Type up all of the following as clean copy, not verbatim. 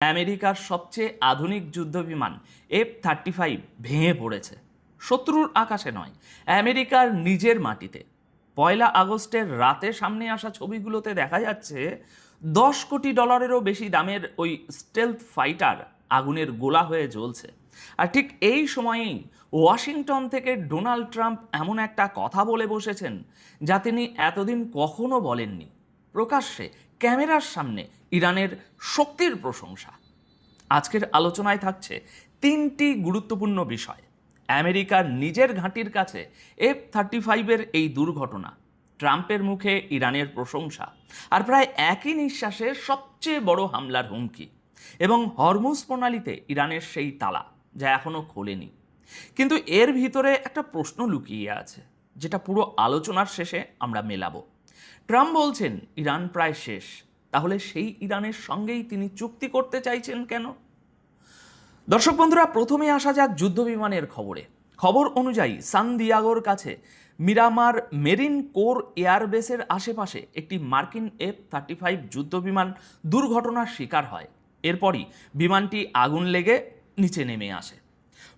আমেরিকার সবচেয়ে আধুনিক যুদ্ধবিমান F-35 ভেঙে পড়েছে। শত্রুর আকাশে নয়, আমেরিকার নিজের মাটিতে। 1 আগস্টের রাতে সামনে আসা ছবিগুলোতে দেখা যাচ্ছে $10 কোটি বেশি দামের ওই স্টেলথ ফাইটার আগুনের গোলা হয়ে জ্বলছে। আর ঠিক এই সময়েই ওয়াশিংটন থেকে ডোনাল্ড ট্রাম্প এমন একটা কথা বলে বসেছেন যা তিনি এতদিন কখনো বলেননি। প্রকাশ্যে ক্যামেরার সামনে ইরানের শক্তির প্রশংসা। আজকের আলোচনায় থাকছে 3টি গুরুত্বপূর্ণ বিষয়। আমেরিকার নিজের ঘাঁটির কাছে F-35-এর এই দুর্ঘটনা, ট্রাম্পের মুখে ইরানের প্রশংসা, আর প্রায় একই নিঃশ্বাসে সবচেয়ে বড় হামলার হুমকি, এবং হরমুজ প্রণালীতে ইরানের সেই তালা যা এখনো খোলেনি। কিন্তু এর ভিতরে একটা প্রশ্ন লুকিয়ে আছে যেটা পুরো আলোচনার শেষে আমরা মেলাবো। ট্রাম্প বলছেন ইরান প্রায় শেষ, তাহলে সেই ইরানের সঙ্গেই তিনি চুক্তি করতে চাইছেন কেন? দর্শক বন্ধুরা, প্রথমে আসা যাক যুদ্ধবিমানের খবরে। খবর অনুযায়ী সান দিয়াগোর কাছে মিরামার মেরিন কোর এয়ারবেসের আশেপাশে একটি মার্কিন F-35 যুদ্ধবিমান দুর্ঘটনার শিকার হয়। এরপরই বিমানটি আগুন লেগে নিচে নেমে আসে।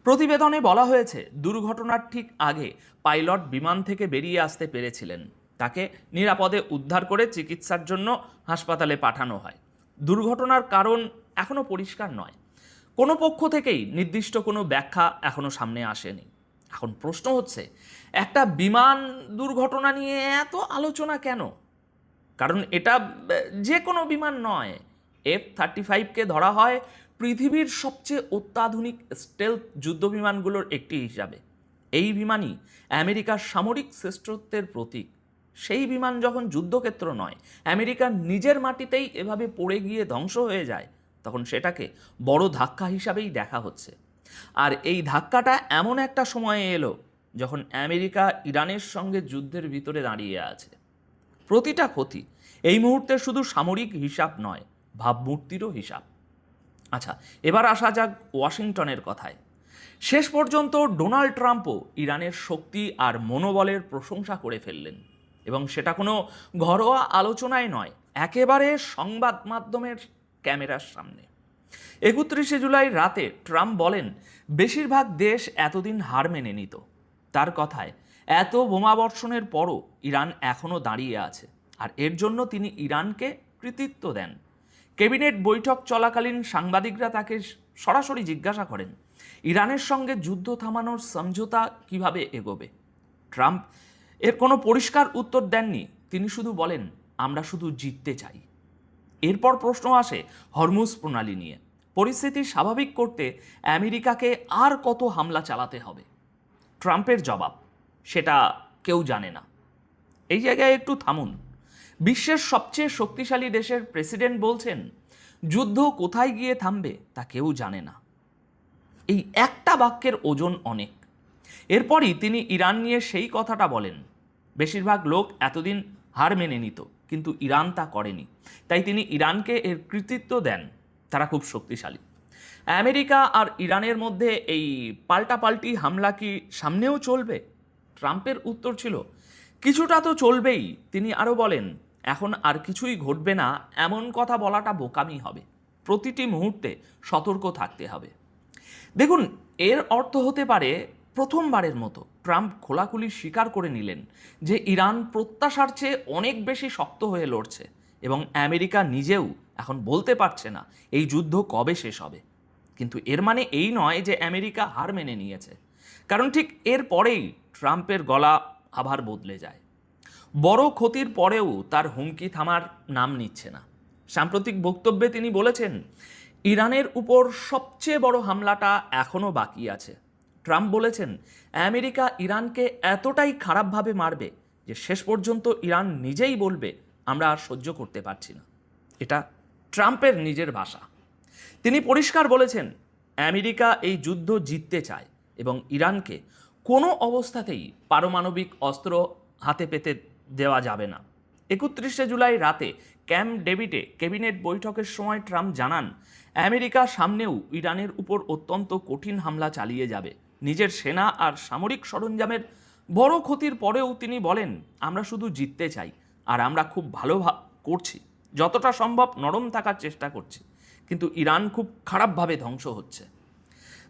প্রতিবেদনে বলা হয়েছে দুর্ঘটনার ঠিক আগে পাইলট বিমান থেকে বেরিয়ে আসতে পেরেছিলেন। তাকে নিরাপদে উদ্ধার করে চিকিৎসার জন্য হাসপাতালে পাঠানো হয়। দুর্ঘটনার কারণ এখনো পরিষ্কার নয়। কোনো পক্ষ থেকেই নির্দিষ্ট কোনো ব্যাখ্যা এখনো সামনে আসেনি। এখন প্রশ্ন হচ্ছে, একটা বিমান দুর্ঘটনা নিয়ে এত আলোচনা কেন? কারণ এটা যে কোনো বিমান নয়। F-35কে ধরা হয় পৃথিবীর সবচেয়ে অত্যাধুনিক স্টেলথ যুদ্ধবিমানগুলোর একটি হিসাবে। এই বিমানই আমেরিকার সামরিক শ্রেষ্ঠত্বের প্রতীক। সেই বিমান যখন যুদ্ধক্ষেত্র নয়, আমেরিকার নিজের মাটিতেই এভাবে পড়ে গিয়ে ধ্বংস হয়ে যায়, তখন সেটাকে বড় ধাক্কা হিসাবেই দেখা হচ্ছে। আর এই ধাক্কাটা এমন একটা সময়ে এলো যখন আমেরিকা ইরানের সঙ্গে যুদ্ধের ভিতরে দাঁড়িয়ে আছে। প্রতিটা ক্ষতি এই মুহূর্তে শুধু সামরিক হিসাব নয়, ভাবমূর্তিরও হিসাব। আচ্ছা, এবার আসা যাক ওয়াশিংটনের কথায়। শেষ পর্যন্ত ডোনাল্ড ট্রাম্পও ইরানের শক্তি আর মনোবলের প্রশংসা করে ফেললেন, এবং সেটা কোনো ঘরোয়া আলোচনায় নয়, একেবারে সংবাদ মাধ্যমের ক্যামেরার সামনে। 31শে জুলাই রাতে ট্রাম্প বলেন বেশিরভাগ দেশ এতদিন হার মেনে নিত। তার কথায় এত বোমাবর্ষণের পরও ইরান এখনও দাঁড়িয়ে আছে, আর এর জন্য তিনি ইরানকে কৃতিত্ব দেন। ক্যাবিনেট বৈঠক চলাকালীন সাংবাদিকরা তাকে সরাসরি জিজ্ঞাসা করেন ইরানের সঙ্গে যুদ্ধ থামানোর সমঝোতা কিভাবে এগোবে। ট্রাম্প এর কোনো পরিষ্কার উত্তর দেননি। তিনি শুধু বলেন আমরা শুধু জিততে চাই। এরপর প্রশ্ন আসে হরমুজ প্রণালী নিয়ে। পরিস্থিতি স্বাভাবিক করতে আমেরিকাকে আর কত হামলা চালাতে হবে? ট্রাম্পের জবাব, সেটা কেউ জানে না। এই জায়গায় একটু থামুন। বিশ্বের সবচেয়ে শক্তিশালী দেশের প্রেসিডেন্ট বলছেন যুদ্ধ কোথায় গিয়ে থামবে তা কেউ জানে না। এই একটা বাক্যের ওজন অনেক। এরপরই তিনি ইরান নিয়ে সেই কথাটা বলেন, বেশিরভাগ লোক এতদিন হার মেনে নিত, কিন্তু ইরান তা করেনি, তাই তিনি ইরানকে এর কৃতিত্ব দেন। তারা খুব শক্তিশালী। আমেরিকা আর ইরানের মধ্যে এই পাল্টাপাল্টি হামলা কি সামনেও চলবে? ট্রাম্পের উত্তর ছিল কিছুটা তো চলবেই। তিনি আরও বলেন এখন আর কিছুই ঘটবে না এমন কথা বলাটা বোকামি হবে। প্রতিটি মুহূর্তে সতর্ক থাকতে হবে। দেখুন, এর অর্থ হতে পারে প্রথমবারের মতো ট্রাম্প খোলাখুলি স্বীকার করে নিলেন যে ইরান প্রত্যাশার চেয়ে অনেক বেশি শক্ত হয়ে লড়ছে, এবং আমেরিকা নিজেও এখন বলতে পারছে না এই যুদ্ধ কবে শেষ হবে। কিন্তু এর মানে এই নয় যে আমেরিকা হার মেনে নিয়েছে, কারণ ঠিক এর পরেই ট্রাম্পের গলা আবার বদলে যায়। বড় ক্ষতির পরেও তার হুমকি থামার নাম নিচ্ছে না। সাম্প্রতিক বক্তব্যে তিনি বলেছেন ইরানের উপর সবচেয়ে বড় হামলাটা এখনও বাকি আছে। ট্রাম্প বলেছেন আমেরিকা ইরানকে এতটাই খারাপভাবে মারবে যে শেষ পর্যন্ত ইরান নিজেই বলবে আমরা আর সহ্য করতে পারছি না। এটা ট্রাম্পের নিজের ভাষা। তিনি পরিষ্কার বলেছেন আমেরিকা এই যুদ্ধ জিততে চায় এবং ইরানকে কোনো অবস্থাতেই পারমাণবিক অস্ত্র হাতে পেতে দেওয়া যাবে না। 31শে জুলাই রাতে ক্যাম্প ডেভিডে ক্যাবিনেট বৈঠকের সময় ট্রাম্প জানান আমেরিকা সামনেও ইরানের উপর অত্যন্ত কঠিন হামলা চালিয়ে যাবে। নিজের সেনা আর সামরিক সরঞ্জামের বড় ক্ষতির পরেও তিনি বলেন আমরা শুধু জিততে চাই, আর আমরা খুব ভালো করছি, যতটা সম্ভব নরম থাকার চেষ্টা করছি, কিন্তু ইরান খুব খারাপভাবে ধ্বংস হচ্ছে।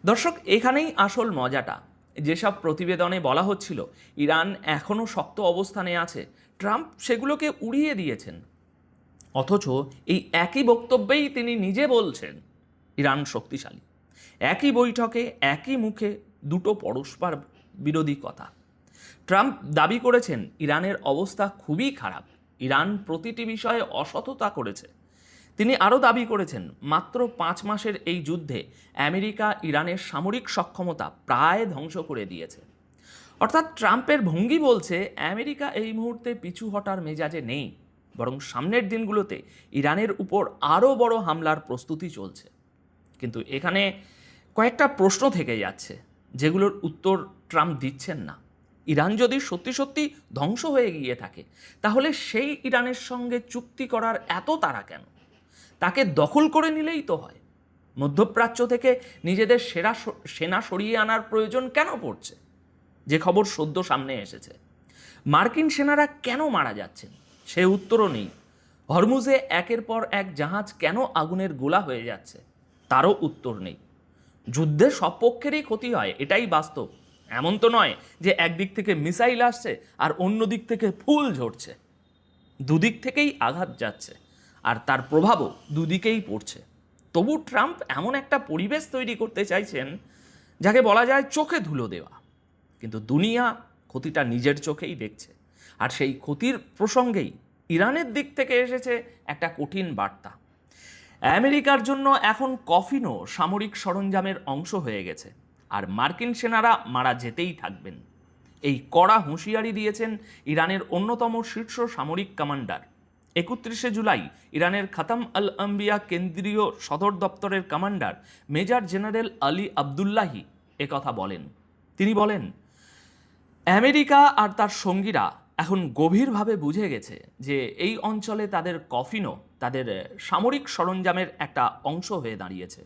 দর্শক, এখানেই আসল মজাটা। যেসব প্রতিবেদনে বলা হচ্ছিল ইরান এখনও শক্ত অবস্থানে আছে, ট্রাম্প সেগুলোকে উড়িয়ে দিয়েছেন। অথচ এই একই বক্তব্যেই তিনি নিজে বলছেন ইরান শক্তিশালী। একই বৈঠকে একই মুখে দুটো পরস্পর বিরোধী কথা। ট্রাম্প দাবি করেছেন ইরানের অবস্থা খুবই খারাপ, ইরান প্রতিটি বিষয়ে অসততা করেছে। তিনি আরও দাবি করেছেন মাত্র 5 মাসের এই যুদ্ধে আমেরিকা ইরানের সামরিক সক্ষমতা প্রায় ধ্বংস করে দিয়েছে। অর্থাৎ ট্রাম্পের ভঙ্গি বলছে আমেরিকা এই মুহূর্তে পিছু হটার মেজাজে নেই, বরং সামনের দিনগুলোতে ইরানের উপর আরও বড় হামলার প্রস্তুতি চলছে। কিন্তু এখানে কয়েকটা প্রশ্ন থেকে যাচ্ছে, যেগুলোর উত্তর ট্রাম্প দিচ্ছেন না। ইরান যদি সত্যি সত্যি ধ্বংস হয়ে গিয়ে থাকে, তাহলে সেই ইরানের সঙ্গে চুক্তি করার এত তাড়া কেন? তাকে দখল করে নিলেই তো হয়। মধ্যপ্রাচ্য থেকে নিজেদের সেনা সরিয়ে আনার প্রয়োজন কেন পড়ছে? যে খবর সদ্য সামনে এসেছে, মার্কিন সেনারা কেন মারা যাচ্ছেন সে উত্তরও নেই। হরমুজে একের পর এক জাহাজ কেন আগুনের গোলা হয়ে যাচ্ছে তারও উত্তর নেই। যুদ্ধে সব পক্ষেরই ক্ষতি হয়, এটাই বাস্তব। এমন তো নয় যে একদিক থেকে মিসাইল আসছে আর অন্য দিক থেকে ফুল ঝরছে। দুদিক থেকেই আঘাত যাচ্ছে, আর তার প্রভাবও দুদিকেই পড়ছে। তবু ট্রাম্প এমন একটা পরিবেশ তৈরি করতে চাইছেন যাকে বলা যায় চোখে ধুলো দেওয়া। কিন্তু দুনিয়া ক্ষতিটা নিজের চোখেই দেখছে। আর সেই ক্ষতির প্রসঙ্গেই ইরানের দিক থেকে এসেছে একটা কঠিন বার্তা। আমেরিকার জন্য এখন কফিনও সামরিক সরঞ্জামের অংশ হয়ে গেছে, আর মার্কিন সেনারা মারা যেতেই থাকবেন। এই কড়া হুঁশিয়ারি দিয়েছেন ইরানের অন্যতম শীর্ষ সামরিক কমান্ডার। 31শে জুলাই ইরানের খাতাম আল আম্বিয়া কেন্দ্রীয় সদর দপ্তরের commander major general Ali Abdullahi একথা বলেন। তিনি বলেন, আমেরিকা আর তার সঙ্গীরা এখন গভীরভাবে বুঝে গেছে যে এই অঞ্চলে তাদের কফিনও তাদের সামরিক সরঞ্জামের একটা অংশ হয়ে দাঁড়িয়েছে।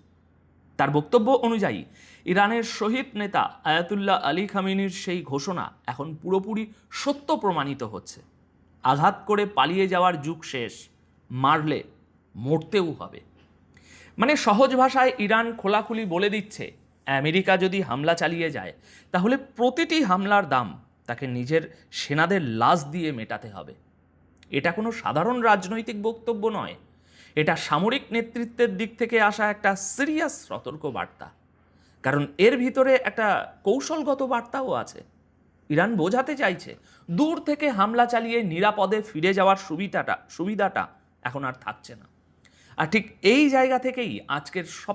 তার বক্তব্য অনুযায়ী ইরানের শহীদ নেতা আয়াতুল্লাহ আলী খামেনির সেই ঘোষণা এখন পুরোপুরি সত্য প্রমাণিত হচ্ছে। আঘাত করে পালিয়ে যাওয়ার যুগ শেষ, মারলে মরতেও হবে। মানে সহজ ভাষায় ইরান খোলাখুলি বলে দিচ্ছে, আমেরিকা যদি হামলা চালিয়ে যায় তাহলে প্রতিটি হামলার দাম তাকে নিজের সেনাদের লাশ দিয়ে মেটাতে হবে। এটা কোনো সাধারণ রাজনৈতিক বক্তব্য নয়, এটা সামরিক নেতৃত্বের দিক থেকে আসা একটা সিরিয়াস সতর্ক বার্তা। কারণ এর ভিতরে একটা কৌশলগত বার্তাও আছে। ইরান বোঝাতে চাইছে দূর থেকে হামলা চালিয়ে নিরাপদে ফিরে যাওয়ার সুবিধাটা এখন আর থাকছে না। আর ঠিক এই জায়গা থেকেই আজকের সব